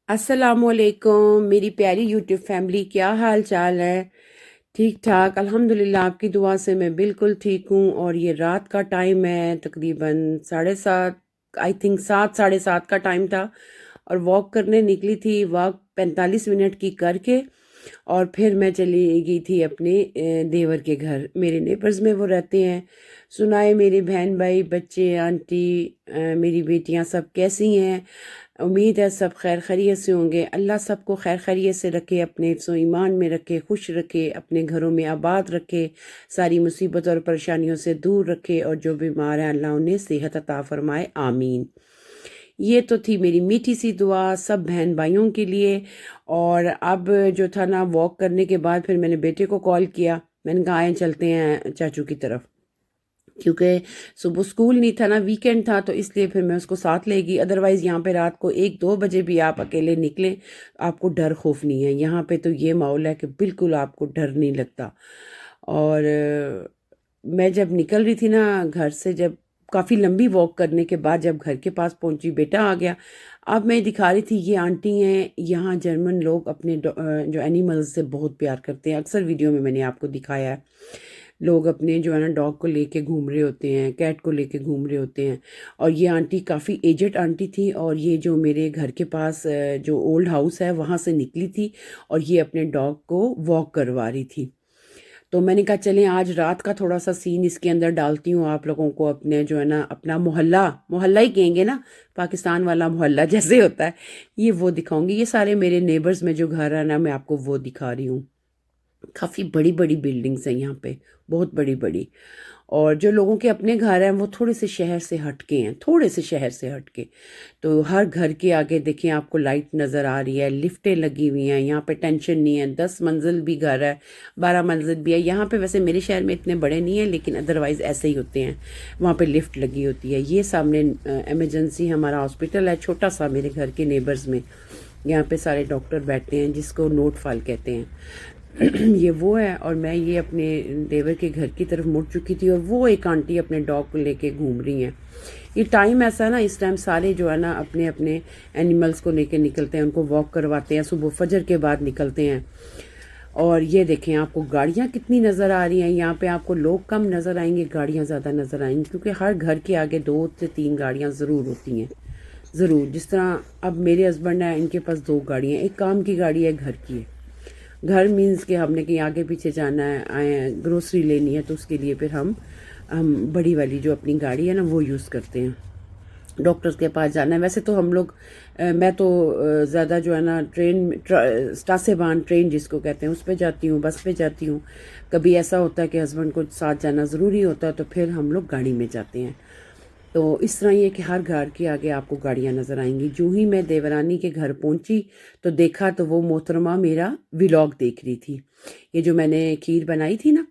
अस्सलामुअलैकुम मेरी प्यारी यूट्यूब फैमिली, क्या हाल चाल है। ठीक ठाक अल्हम्दुलिल्लाह, आपकी दुआ से मैं बिल्कुल ठीक हूँ। और ये रात का टाइम है, तकरीबन 7:30, आई थिंक 7 साढ़े 7 का टाइम था। और वॉक करने निकली थी, वॉक 45 मिनट की करके और फिर मैं चली गई थी अपने देवर के घर। मेरे नेबर्स में वो रहते हैं। सुनाए मेरे बहन भाई, बच्चे, आंटी, मेरी बेटियां सब कैसी हैं। उम्मीद है सब खैर खैरियत से होंगे। अल्लाह सबको खैर खैरियत से रखे, अपने हिफ्ज़ ईमान में रखे, खुश रखे, अपने घरों में आबाद रखे, सारी मुसीबत और परेशानियों से दूर रखे, और जो बीमार हैं अल्लाह उन्हें सेहत अता फरमाए, आमीन। ये तो थी मेरी मीठी सी दुआ सब बहन भाइयों के लिए। और अब जो था ना, वॉक करने के बाद फिर मैंने बेटे को कॉल किया। मैंने कहा आए चलते हैं चाचू की तरफ, क्योंकि सुबह स्कूल नहीं था ना, वीकेंड था, तो इसलिए फिर मैं उसको साथ ले गई। अदरवाइज़ यहाँ पे रात को 1-2 बजे भी आप अकेले निकलें, आपको डर खौफ नहीं है। यहाँ पे तो ये माहौल है कि बिल्कुल आपको डर नहीं लगता। और मैं जब निकल रही थी ना घर से, जब काफ़ी लंबी वॉक करने के बाद जब घर के पास पहुंची, बेटा आ गया। अब मैं दिखा रही थी, ये आंटी हैं, यहाँ जर्मन लोग अपने जो एनिमल्स से बहुत प्यार करते हैं। अक्सर वीडियो में मैंने आपको दिखाया है, लोग अपने जो है ना डॉग को लेके घूम रहे होते हैं, कैट को लेके घूम रहे होते हैं। और ये आंटी काफ़ी एजेड आंटी थी, और ये जो मेरे घर के पास जो ओल्ड हाउस है वहाँ से निकली थी, और ये अपने डॉग को वॉक करवा रही थी। तो मैंने कहा चलें आज रात का थोड़ा सा सीन इसके अंदर डालती हूँ आप लोगों को, अपने जो है ना अपना मोहल्ला, मोहल्ला ही कहेंगे ना, पाकिस्तान वाला मोहल्ला जैसे होता है, ये वो दिखाऊंगी। ये सारे मेरे नेबर्स में जो घर है ना, मैं आपको वो दिखा रही हूँ। काफ़ी बड़ी बड़ी बिल्डिंग्स हैं यहाँ पे, बहुत बड़ी बड़ी। और जो लोगों के अपने घर हैं वो थोड़े से शहर से हटके हैं, थोड़े से शहर से हटके। तो हर घर के आगे देखिए आपको लाइट नज़र आ रही है, लिफ्टें लगी हुई हैं। यहाँ पे टेंशन नहीं है, 10 मंजिल भी घर है, 12 मंजिल भी है। यहाँ पे वैसे मेरे शहर में इतने बड़े नहीं है, लेकिन अदरवाइज़ ऐसे ही होते हैं। वहाँ पे लिफ्ट लगी होती है। ये सामने एमरजेंसी हमारा हॉस्पिटल है, छोटा सा, मेरे घर के नेबर्स में। यहाँ पे सारे डॉक्टर बैठते हैं, जिसको नोट फाइल कहते हैं। ये वो है। और मैं ये अपने देवर के घर की तरफ मुड़ चुकी थी, और वो एक आंटी अपने डॉग को लेके घूम रही हैं। ये टाइम ऐसा है ना, इस टाइम सारे जो है ना अपने अपने एनिमल्स को लेके निकलते हैं, उनको वॉक करवाते हैं, सुबह फजर के बाद निकलते हैं। और ये देखें आपको गाड़ियाँ कितनी नज़र आ रही हैं। यहाँ पे आपको लोग कम नज़र आएंगे, गाड़ियाँ ज़्यादा नज़र आएंगी, क्योंकि हर घर के आगे 2 से 3 गाड़ियाँ ज़रूर होती हैं, ज़रूर। जिस तरह अब मेरे हस्बैंड हैं, इनके पास 2 गाड़ियाँ, एक काम की गाड़ी है, घर की है। घर मीन्स कि हमने कहीं आगे पीछे जाना है, आए हैं ग्रोसरी लेनी है, तो उसके लिए फिर हम बड़ी वाली जो अपनी गाड़ी है ना वो यूज़ करते हैं। डॉक्टर्स के पास जाना है, वैसे तो हम लोग मैं तो ज़्यादा जो है ना स्टासेबान ट्रेन जिसको कहते हैं उस पर जाती हूँ, बस पे जाती हूँ। कभी ऐसा होता है कि हस्बैंड को साथ जाना ज़रूरी होता है, तो फिर हम लोग गाड़ी में जाते हैं। तो इस तरह ये कि हर घर के आगे आपको गाड़ियां नजर आएंगी। जो ही मैं देवरानी के घर पहुंची तो देखा, तो वो मोहतरमा मेरा व्लॉग देख रही थी। ये जो मैंने खीर बनाई थी ना,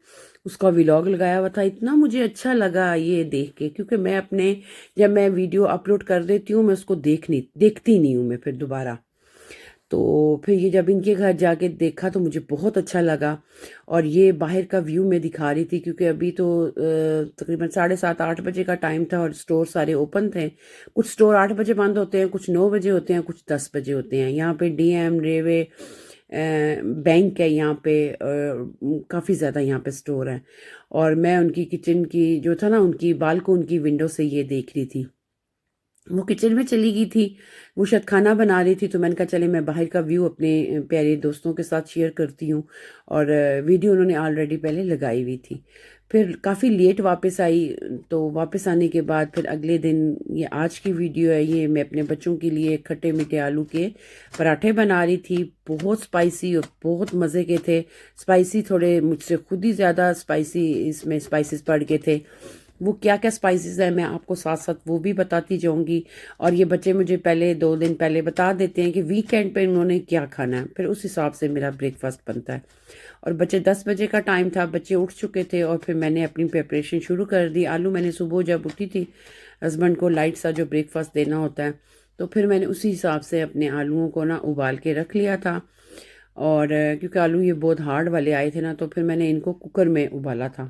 उसका व्लॉग लगाया हुआ था। इतना मुझे अच्छा लगा ये देख के, क्योंकि मैं अपने, जब मैं वीडियो अपलोड कर देती हूँ, मैं उसको देखती नहीं हूँ मैं फिर दोबारा। तो फिर ये जब इनके घर जाके देखा तो मुझे बहुत अच्छा लगा। और ये बाहर का व्यू मैं दिखा रही थी, क्योंकि अभी तो तकरीबन 7:30-8 बजे का टाइम था, और स्टोर सारे ओपन थे। कुछ स्टोर 8 बजे बंद होते हैं, कुछ 9 बजे होते हैं, कुछ 10 बजे होते हैं। यहाँ पे डीएम, रेलवे, बैंक है यहाँ पे, काफ़ी ज़्यादा यहाँ पे स्टोर है। और मैं उनकी किचन की जो था ना, उनकी बालकोन की विंडो से ये देख रही थी। वो किचन में चली गई थी, वो शायद खाना बना रही थी, तो मैंने कहा चले मैं बाहर का व्यू अपने प्यारे दोस्तों के साथ शेयर करती हूँ। और वीडियो उन्होंने ऑलरेडी पहले लगाई हुई थी। फिर काफ़ी लेट वापस आई, तो वापस आने के बाद फिर अगले दिन, ये आज की वीडियो है, ये मैं अपने बच्चों के लिए खट्टे मीठे आलू के पराठे बना रही थी। बहुत स्पाइसी और बहुत मज़े के थे। स्पाइसी थोड़े मुझसे खुद ही ज़्यादा स्पाइसी इसमें स्पाइसेस पड़ गए थे। वो क्या क्या स्पाइसेस है मैं आपको साथ साथ वो भी बताती जाऊंगी। और ये बच्चे मुझे पहले 2 दिन पहले बता देते हैं कि वीकेंड पे उन्होंने क्या खाना है, फिर उस हिसाब से मेरा ब्रेकफास्ट बनता है। और बच्चे 10 बजे का टाइम था, बच्चे उठ चुके थे, और फिर मैंने अपनी प्रिपरेशन शुरू कर दी। आलू मैंने सुबह जब उठी थी, हस्बैंड को लाइट सा जो ब्रेकफास्ट देना होता है, तो फिर मैंने उसी हिसाब से अपने आलूओं को ना उबाल के रख लिया था। और क्योंकि आलू ये बहुत हार्ड वाले आए थे ना, तो फिर मैंने इनको कुकर में उबाला था।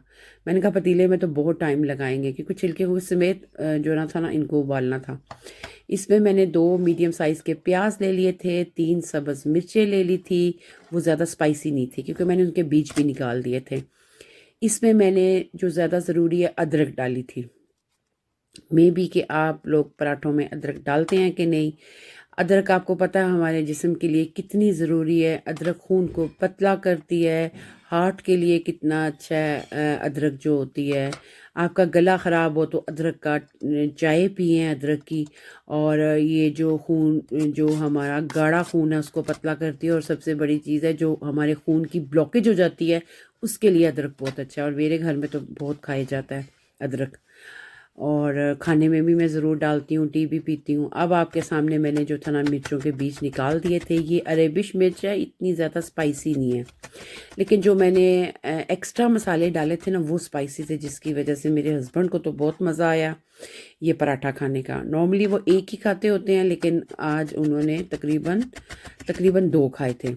मैंने कहा पतीले में तो बहुत टाइम लगाएंगे, क्योंकि छिलके को समेत जो ना था ना इनको उबालना था। इसमें मैंने 2 मीडियम साइज़ के प्याज ले लिए थे, 3 सब्ज़ मिर्चें ले ली थी। वो ज़्यादा स्पाइसी नहीं थी क्योंकि मैंने उनके बीज भी निकाल दिए थे। इसमें मैंने जो ज़्यादा ज़रूरी है अदरक डाली थी। मे बी कि आप लोग पराठों में अदरक डालते हैं कि नहीं। अदरक आपको पता है हमारे जिस्म के लिए कितनी ज़रूरी है। अदरक खून को पतला करती है, हार्ट के लिए कितना अच्छा है। अदरक जो होती है, आपका गला ख़राब हो तो अदरक का चाय पिएं अदरक की। और ये जो खून, जो हमारा गाढ़ा खून है उसको पतला करती है। और सबसे बड़ी चीज़ है जो हमारे खून की ब्लॉकेज हो जाती है, उसके लिए अदरक बहुत अच्छा है। और मेरे घर में तो बहुत खाया जाता है अदरक, और खाने में भी मैं ज़रूर डालती हूँ, टी भी पीती हूँ। अब आपके सामने मैंने जो था ना मिर्चों के बीज निकाल दिए थे। ये अरेबिश मिर्च है, इतनी ज़्यादा स्पाइसी नहीं है, लेकिन जो मैंने एक्स्ट्रा मसाले डाले थे ना वो स्पाइसी थे, जिसकी वजह से मेरे हस्बैंड को तो बहुत मज़ा आया ये पराठा खाने का। नॉर्मली वो एक ही खाते होते हैं, लेकिन आज उन्होंने तकरीबन तकरीबन 2 खाए थे।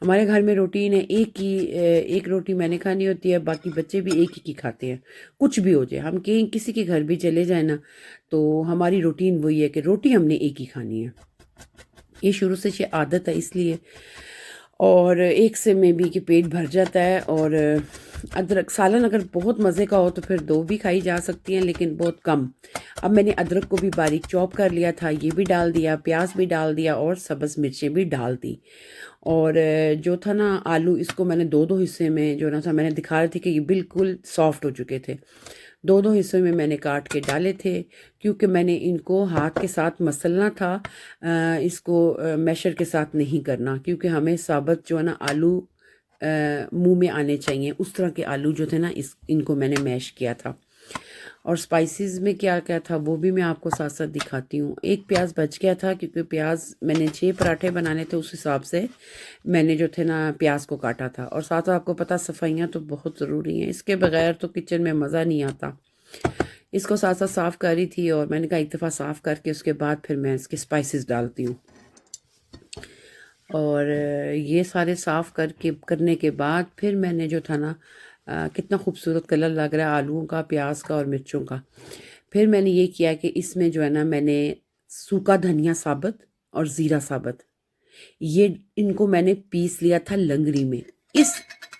हमारे घर में रूटीन है एक रोटी मैंने खानी होती है, बाकी बच्चे भी एक ही की खाते हैं। कुछ भी हो जाए, हम कहीं किसी के घर भी चले जाए ना, तो हमारी रूटीन वही है कि रोटी हमने एक ही खानी है। ये शुरू से ये आदत है इसलिए। और एक से में भी कि पेट भर जाता है। और अदरक सालन अगर बहुत मज़े का हो तो फिर 2 भी खाई जा सकती हैं, लेकिन बहुत कम। अब मैंने अदरक को भी बारीक चॉप कर लिया था, ये भी डाल दिया, प्याज भी डाल दिया और सब्ज़ मिर्चें भी डाल दी। और जो था ना आलू, इसको मैंने 2-2 हिस्से में जो ना था, मैंने दिखा रही थी कि ये बिल्कुल सॉफ्ट हो चुके थे। 2-2 हिस्सों में मैंने काट के डाले थे, क्योंकि मैंने इनको हाथ के साथ मसलना था। इसको मैशर के साथ नहीं करना, क्योंकि हमें साबुत जो है ना आलू मुंह में आने चाहिए। उस तरह के आलू जो थे ना इनको मैंने मैश किया था। और स्पाइसेस में क्या क्या था वो भी मैं आपको साथ साथ दिखाती हूँ। एक प्याज बच गया था, क्योंकि प्याज मैंने 6 पराठे बनाने थे, उस हिसाब से मैंने जो थे ना प्याज को काटा था। और साथ आपको पता सफाइयाँ तो बहुत ज़रूरी हैं, इसके बगैर तो किचन में मज़ा नहीं आता। इसको साथ साथ साफ़ करी थी, और मैंने कहा एक दफ़ा साफ़ करके उसके बाद फिर मैं इसके स्पाइसेस डालती हूँ। और ये सारे साफ़ करके करने के बाद फिर मैंने जो था ना कितना खूबसूरत कलर लग रहा है आलूओं का, प्याज का और मिर्चों का। फिर मैंने ये किया कि इसमें जो है ना मैंने सूखा धनिया साबुत और ज़ीरा साबुत, ये इनको मैंने पीस लिया था लंगड़ी में। इस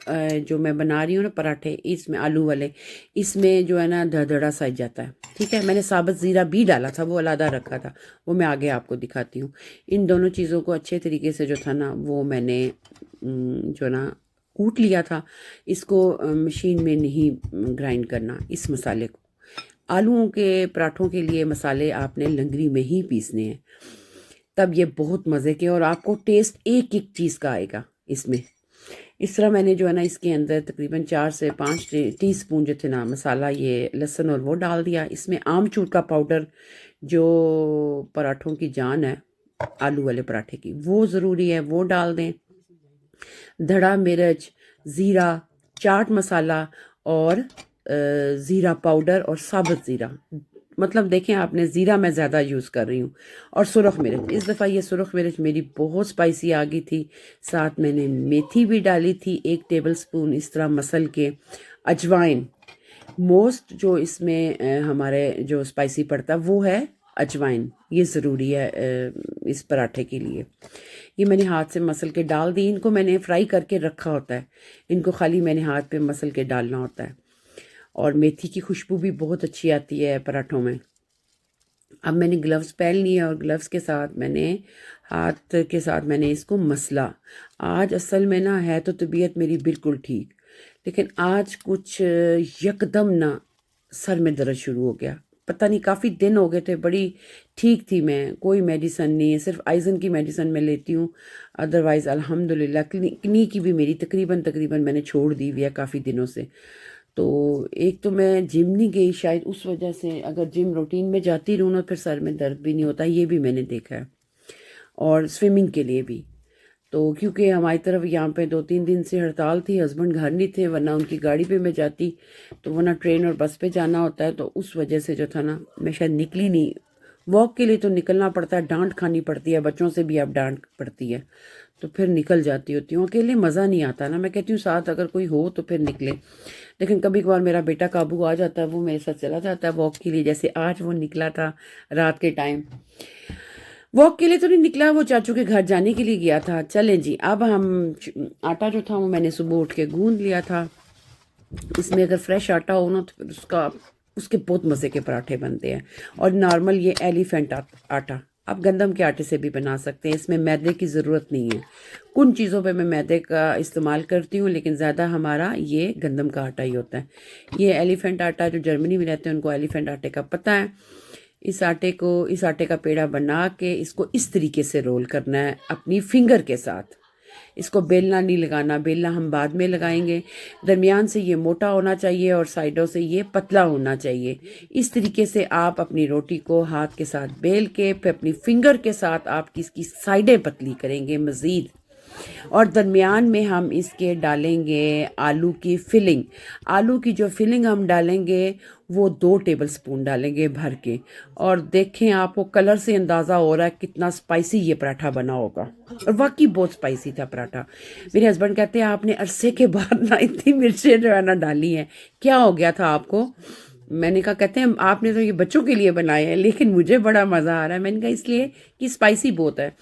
जो मैं बना रही हूँ ना पराठे, इसमें आलू वाले, इसमें जो है ना दरदरा सा जाता है। ठीक है, मैंने साबुत ज़ीरा भी डाला था, वो अलग रखा था, वो मैं आगे आपको दिखाती हूँ। इन दोनों चीज़ों को अच्छे तरीके से जो था ना वो मैंने जो ना कूट लिया था। इसको मशीन में नहीं ग्राइंड करना इस मसाले को। आलूओं के पराठों के लिए मसाले आपने लंगड़ी में ही पीसने हैं, तब ये बहुत मज़े के, और आपको टेस्ट एक एक चीज़ का आएगा इसमें। इस तरह मैंने जो है ना इसके अंदर तकरीबन 4 से 5 टीस्पून जो थे ना मसाला, ये लहसुन और वो डाल दिया। इसमें आमचूर का पाउडर, जो पराठों की जान है आलू वाले पराठे की, वो ज़रूरी है, वो डाल दें। धड़ा मिर्च, ज़ीरा, चाट मसाला और ज़ीरा पाउडर और साबुत ज़ीरा, मतलब देखें आपने, ज़ीरा मैं ज़्यादा यूज़ कर रही हूँ। और सुरख मिर्च, इस दफ़ा ये सुरख मिर्च मेरी बहुत स्पाइसी आ गई थी। साथ मैंने मेथी भी डाली थी 1 टेबलस्पून, इस तरह मसल के। अजवाइन, मोस्ट जो इसमें हमारे जो स्पाइसी पड़ता है वो है अजवाइन, ये ज़रूरी है इस पराठे के लिए। ये मैंने हाथ से मसल के डाल दी। इनको मैंने फ्राई करके रखा होता है, इनको खाली मैंने हाथ पे मसल के डालना होता है। और मेथी की खुशबू भी बहुत अच्छी आती है पराठों में। अब मैंने ग्लव्स पहन लिए, और ग्लव्स के साथ मैंने हाथ के साथ मैंने इसको मसला। आज असल में ना है तो तबीयत मेरी बिल्कुल ठीक, लेकिन आज कुछ यकदम ना सर में दर्द शुरू हो गया। पता नहीं, काफ़ी दिन हो गए थे, बड़ी ठीक थी मैं, कोई मेडिसन नहीं है, सिर्फ आइजन की मेडिसन मैं लेती हूँ। अदरवाइज़ अल्हम्दुलिल्लाह क्लिनिक की भी मेरी तकरीबन तकरीबन मैंने छोड़ दी हुई है काफ़ी दिनों से। तो एक तो मैं जिम नहीं गई, शायद उस वजह से। अगर जिम रूटीन में जाती रहूँ ना फिर सर में दर्द भी नहीं होता, ये भी मैंने देखा है। और स्विमिंग के लिए भी, तो क्योंकि हमारी तरफ यहाँ पे 2-3 दिन से हड़ताल थी, हस्बैंड घर नहीं थे, वरना उनकी गाड़ी पे मैं जाती, तो वरना ट्रेन और बस पे जाना होता है, तो उस वजह से जो था ना मैं शायद निकली नहीं वॉक के लिए तो निकलना पड़ता है, डांट खानी पड़ती है, बच्चों से भी अब डांट पड़ती है, तो फिर निकल जाती होती हूँ। अकेले मज़ा नहीं आता ना, मैं कहती हूँ साथ अगर कोई हो तो फिर निकले। लेकिन कभी कभार मेरा बेटा काबू आ जाता है, वो मेरे साथ चला जाता है वॉक के लिए, जैसे आज वो निकला था रात के टाइम। वॉक के लिए तो नहीं निकला, वो चाचू के घर जाने के लिए गया था। चलें जी, अब हम आटा जो था वो मैंने सुबह उठ के गूंद लिया था। इसमें अगर फ्रेश आटा हो ना तो फिर उसके बहुत मज़े के पराठे बनते हैं। और नॉर्मल ये एलिफेंट आटा आप गंदम के आटे से भी बना सकते हैं, इसमें मैदे की ज़रूरत नहीं है। कुछ चीज़ों पे मैं मैदे का इस्तेमाल करती हूँ, लेकिन ज़्यादा हमारा ये गंदम का आटा ही होता है। ये एलिफेंट आटा, जो जर्मनी में रहते हैं उनको एलिफेंट आटे का पता है। इस आटे का पेड़ा बना के इसको इस तरीके से रोल करना है अपनी फिंगर के साथ। इसको बेलना नहीं लगाना, बेलना हम बाद में लगाएंगे। दरमियान से ये मोटा होना चाहिए और साइडों से ये पतला होना चाहिए। इस तरीके से आप अपनी रोटी को हाथ के साथ बेल के फिर अपनी फिंगर के साथ आप इसकी साइडें पतली करेंगे मज़ीद। और दरमियान में हम इसके डालेंगे आलू की फिलिंग। आलू की जो फिलिंग हम डालेंगे वो 2 टेबल स्पून डालेंगे भर के। और देखें, आपको कलर से अंदाज़ा हो रहा है कितना स्पाइसी ये पराठा बना होगा, और वाकई बहुत स्पाइसी था पराठा। मेरे हस्बैंड कहते हैं आपने अरसे के बाद ना इतनी मिर्चें जो है ना डाली हैं, क्या हो गया था आपको? मैंने कहा, कहते हैं आपने तो ये बच्चों के लिए बनाए हैं लेकिन मुझे बड़ा मज़ा आ रहा है। मैंने कहा इसलिए कि स्पाइसी बहुत है,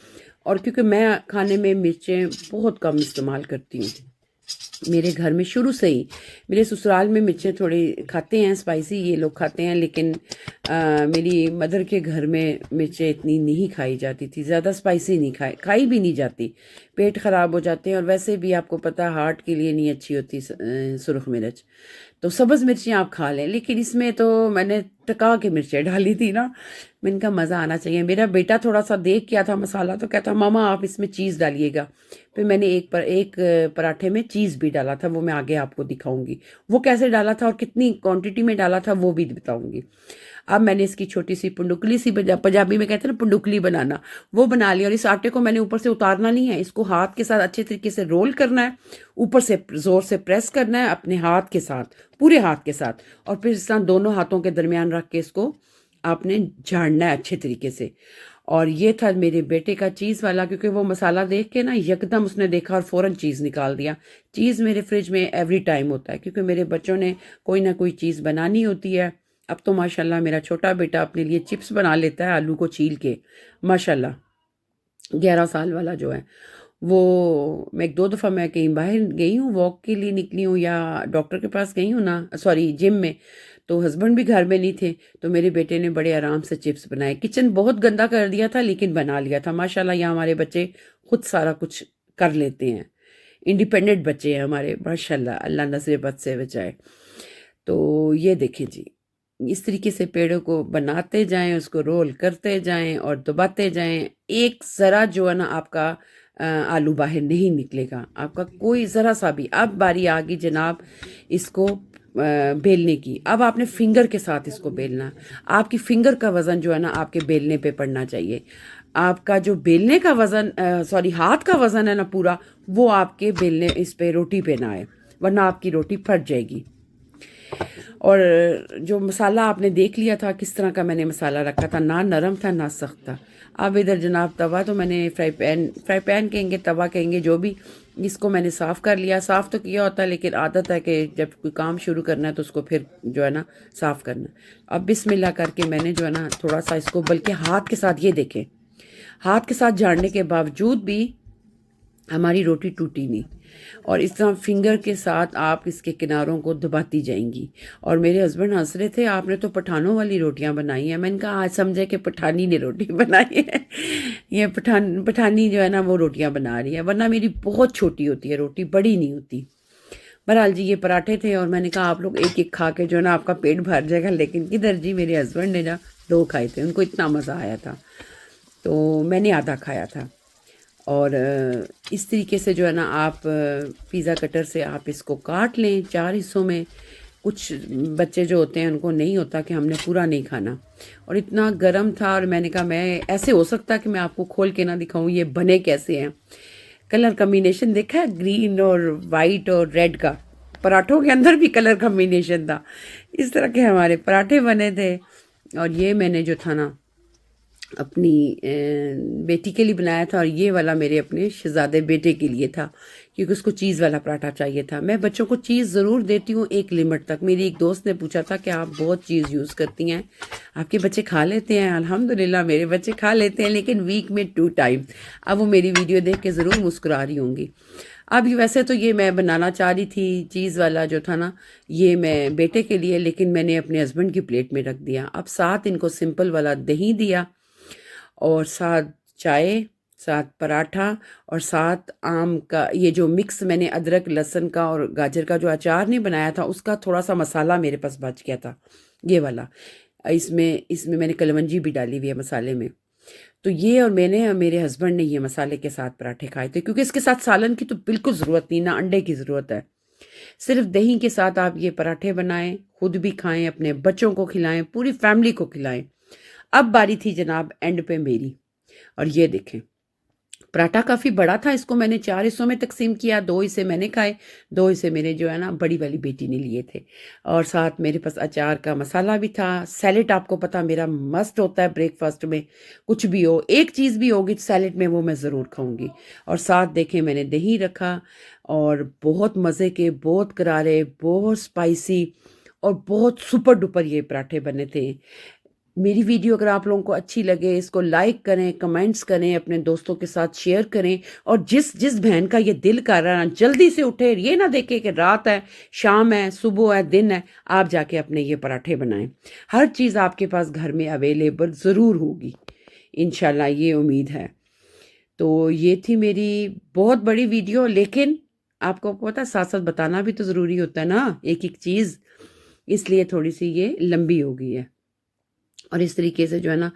और क्योंकि मैं खाने में मिर्चें बहुत कम इस्तेमाल करती हूँ। मेरे घर में शुरू से ही, मेरे ससुराल में मिर्चें थोड़ी खाते हैं, स्पाइसी ये लोग खाते हैं, लेकिन मेरी मदर के घर में मिर्चें इतनी नहीं खाई जाती थी, ज़्यादा स्पाइसी नहीं खाई भी नहीं जाती, पेट ख़राब हो जाते हैं। और वैसे भी आपको पता है हार्ट के लिए नहीं अच्छी होती सुरख मिर्च। तो सब्ज़ मिर्चें आप खा लें, लेकिन इसमें तो मैंने टका के मिर्चें डाली थी ना। मैंने कहा मज़ा आना चाहिए। मेरा बेटा थोड़ा सा देख किया था मसाला, तो कहता मामा आप इसमें चीज़ डालिएगा। फिर मैंने एक पराठे में चीज़ भी डाला था, वो मैं आगे आपको दिखाऊंगी वो कैसे डाला था और कितनी क्वांटिटी में डाला था, वो भी बताऊंगी। अब मैंने इसकी छोटी सी पंडुकली सी, पंजाबी में कहते हैं ना पंडुकली बनाना, वो बना लिया। और इस आटे को मैंने ऊपर से उतारना नहीं है, इसको हाथ के साथ अच्छे तरीके से रोल करना है, ऊपर से ज़ोर से प्रेस करना है अपने हाथ के साथ, पूरे हाथ के साथ। और फिर इस तरह दोनों हाथों के दरमियान रख के इसको आपने झाड़ना है अच्छे तरीके से। और ये था मेरे बेटे का चीज़ वाला, क्योंकि वो मसाला देख के ना यकदम उसने देखा और फ़ौरन चीज़ निकाल दिया। चीज़ मेरे फ्रिज में एवरी टाइम होता है, क्योंकि मेरे बच्चों ने कोई ना कोई चीज़ बनानी होती है। अब तो माशाल्लाह मेरा छोटा बेटा अपने लिए चिप्स बना लेता है आलू को छील के, माशाल्लाह। 11 साल वाला जो है वो, मैं 1-2 दफ़ा मैं कहीं बाहर गई हूँ, वॉक के लिए निकली हूँ या डॉक्टर के पास गई हूँ ना, सॉरी जिम में, तो हस्बैंड भी घर में नहीं थे, तो मेरे बेटे ने बड़े आराम से चिप्स बनाए। किचन बहुत गंदा कर दिया था लेकिन बना लिया था। माशाल्लाह यहाँ हमारे बच्चे खुद सारा कुछ कर लेते हैं, इंडिपेंडेंट बच्चे हैं हमारे, माशाल्लाह, अल्लाह नज़र बद से बचाए। तो ये देखें जी, इस तरीके से पेड़ों को बनाते जाएं, उसको रोल करते जाएं और दबाते जाएं। एक ज़रा जो है ना आपका आलू बाहर नहीं निकलेगा, आपका कोई ज़रा सा भी। अब बारी आ गई जनाब इसको बेलने की। अब आपने फिंगर के साथ इसको बेलना। आपकी फिंगर का वज़न जो है ना आपके बेलने पे पड़ना चाहिए। आपका जो बेलने का वज़न, सॉरी हाथ का वज़न है ना पूरा, वो आपके बेलने इस पे रोटी पे ना आए, वरना आपकी रोटी फट जाएगी। और जो मसाला आपने देख लिया था किस तरह का मैंने मसाला रखा था, ना नरम था ना सख्त था। अब इधर जनाब तवा, तो मैंने फ्राई पैन कहेंगे, तवा कहेंगे, जो भी, इसको मैंने साफ़ कर लिया। साफ़ तो किया होता है लेकिन आदत है कि जब कोई काम शुरू करना है तो उसको फिर जो है ना साफ़ करना। अब बिस्मिल्लाह करके मैंने जो है ना थोड़ा सा इसको, बल्कि हाथ के साथ, ये देखें, हाथ के साथ झाड़ने के बावजूद भी हमारी रोटी टूटी नहीं। और इस तरह फिंगर के साथ आप इसके किनारों को दबाती जाएंगी। और मेरे हस्बैंड हंस रहे थे, आपने तो पठानों वाली रोटियां बनाई हैं। मैंने कहा आज समझे कि पठानी ने रोटी बनाई है, ये पठानी जो है ना वो रोटियां बना रही है, वरना मेरी बहुत छोटी होती है रोटी, बड़ी नहीं होती। बहरहाल जी, ये पराठे थे और मैंने कहा आप लोग एक एक खा के जो है ना आपका पेट भर जाएगा, लेकिन किधर जी, मेरे हस्बैंड ने ना 2 खाए थे, उनको इतना मज़ा आया था, तो मैंने आधा खाया था। और इस तरीके से जो है ना आप पिज़्ज़ा कटर से आप इसको काट लें 4 हिस्सों में। कुछ बच्चे जो होते हैं उनको नहीं होता कि हमने पूरा नहीं खाना, और इतना गर्म था। और मैंने कहा मैं, ऐसे हो सकता कि मैं आपको खोल के ना दिखाऊं ये बने कैसे हैं। कलर कम्बिनेशन देखा है, ग्रीन और वाइट और रेड का, पराठों के अंदर भी कलर कम्बिनेशन था। इस तरह के हमारे पराठे बने थे। और ये मैंने जो था ना अपनी बेटी के लिए बनाया था, और ये वाला मेरे अपने शहजादे बेटे के लिए था, क्योंकि उसको चीज़ वाला पराठा चाहिए था। मैं बच्चों को चीज़ ज़रूर देती हूँ एक लिमिट तक। मेरी एक दोस्त ने पूछा था कि आप बहुत चीज़ यूज़ करती हैं, आपके बच्चे खा लेते हैं? अल्हम्दुलिल्लाह मेरे बच्चे खा लेते हैं, लेकिन वीक में 2 टाइम। अब वो मेरी वीडियो देख के ज़रूर मुस्कुरा रही होंगी। अब वैसे तो ये मैं बनाना चाह रही थी, चीज़ वाला जो था ना, ये मैं बेटे के लिए, लेकिन मैंने अपने हस्बैंड की प्लेट में रख दिया। अब साथ इनको सिंपल वाला दही दिया, और साथ चाय, साथ पराठा, और साथ आम का ये जो मिक्स मैंने अदरक लहसुन का और गाजर का जो अचार नहीं बनाया था, उसका थोड़ा सा मसाला मेरे पास बच गया था, ये वाला। इसमें इसमें मैंने कलवंजी भी डाली हुई है मसाले में। तो ये, और मैंने और मेरे हस्बैंड ने ये मसाले के साथ पराठे खाए थे, क्योंकि इसके साथ सालन की तो बिल्कुल ज़रूरत नहीं, ना अंडे की ज़रूरत है। सिर्फ दही के साथ आप ये पराठे बनाएं, खुद भी खाएं, अपने बच्चों को खिलाएं, पूरी फैमिली को खिलाएं। अब बारी थी जनाब एंड पे मेरी, और ये देखें पराठा काफ़ी बड़ा था, इसको मैंने 4 हिस्सों में तकसीम किया। 2 हिस्से मैंने खाए, 2 हिस्से मेरे जो है ना बड़ी वाली बेटी ने लिए थे। और साथ मेरे पास अचार का मसाला भी था। सैलेड आपको पता मेरा मस्ट होता है ब्रेकफास्ट में, कुछ भी हो, एक चीज़ भी होगी सैलेड में वो मैं ज़रूर खाऊंगी। और साथ देखें मैंने दही रखा, और बहुत मज़े के, बहुत करारे, बहुत स्पाइसी, और बहुत सुपर डुपर ये पराठे बने थे। मेरी वीडियो अगर आप लोगों को अच्छी लगे, इसको लाइक करें, कमेंट्स करें, अपने दोस्तों के साथ शेयर करें। और जिस जिस बहन का ये दिल कर रहा है ना, जल्दी से उठे, ये ना देखे कि रात है, शाम है, सुबह है, दिन है, आप जाके अपने ये पराठे बनाएं। हर चीज़ आपके पास घर में अवेलेबल ज़रूर होगी, इंशाल्लाह, ये उम्मीद है। तो ये थी मेरी बहुत बड़ी वीडियो, लेकिन आपको पता साथ साथ बताना भी तो ज़रूरी होता है ना एक एक चीज़, इसलिए थोड़ी सी ये लंबी हो गई है। और इस तरीके से जो है ना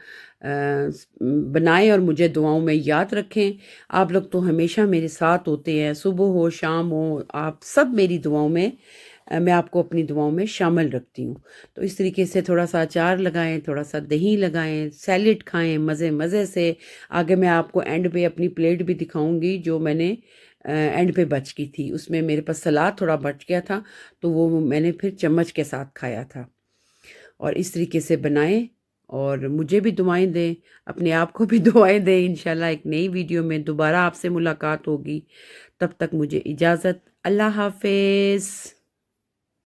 बनाएं, और मुझे दुआओं में याद रखें। आप लोग तो हमेशा मेरे साथ होते हैं, सुबह हो शाम हो, आप सब मेरी दुआओं में, मैं आपको अपनी दुआओं में शामिल रखती हूँ। तो इस तरीके से थोड़ा सा अचार लगाएं, थोड़ा सा दही लगाएं, सैलेड खाएं मज़े मज़े से। आगे मैं आपको एंड पे अपनी प्लेट भी दिखाऊंगी जो मैंने एंड पे बच गई थी, उसमें मेरे पास सलाद थोड़ा बच गया था, तो वो मैंने फिर चम्मच के साथ खाया था। और इस तरीके से बनाएं, और मुझे भी दुआएं दें, अपने आप को भी दुआएं दें। इंशाल्लाह एक नई वीडियो में दोबारा आपसे मुलाकात होगी। तब तक मुझे इजाज़त। अल्लाह हाफिज़।